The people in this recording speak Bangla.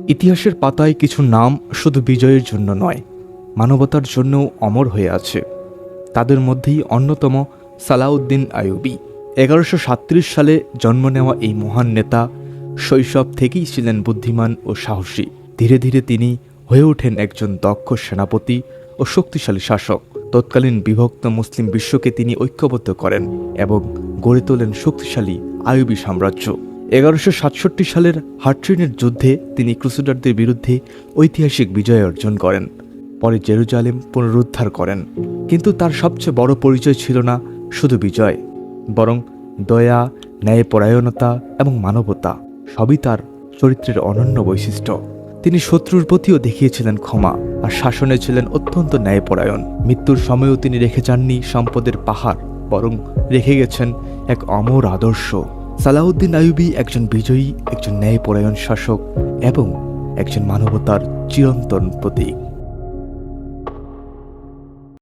ইতিহাসের পাতায় কিছু নাম শুধু বিজয়ের জন্য নয়, মানবতার জন্যও অমর হয়ে আছে। তাদের মধ্যেই অন্যতম সালাউদ্দিন আইয়ুবী। 1137 সালে জন্ম নেওয়া এই মহান নেতা শৈশব থেকেই ছিলেন বুদ্ধিমান ও সাহসী। ধীরে ধীরে তিনি হয়ে ওঠেন একজন দক্ষ সেনাপতি ও শক্তিশালী শাসক। তৎকালীন বিভক্ত মুসলিম বিশ্বকে তিনি ঐক্যবদ্ধ করেন এবং গড়ে তোলেন শক্তিশালী আইয়ুবী সাম্রাজ্য। 1167 সালের হাট্রিনের যুদ্ধে তিনি ক্রুসেডারদের বিরুদ্ধে ঐতিহাসিক বিজয় অর্জন করেন। পরে জেরুজালেম পুনরুদ্ধার করেন। কিন্তু তার সবচেয়ে বড় পরিচয় ছিল না শুধু বিজয়, বরং দয়া, ন্যায়পরায়ণতা এবং মানবতা সবই তার চরিত্রের অনন্য বৈশিষ্ট্য। তিনি শত্রুর প্রতিও দেখিয়েছিলেন ক্ষমা আর শাসনে ছিলেন অত্যন্ত ন্যায়পরায়ণ। মৃত্যুর সময়ও তিনি রেখে যাননি সম্পদের পাহাড়, বরং রেখে গেছেন এক অমর আদর্শ। সালাউদ্দিন আইয়ুবী একজন বিজয়ী, একজন ন্যায়পরায়ণ শাসক এবং একজন মানবতার চিরন্তন প্রতীক।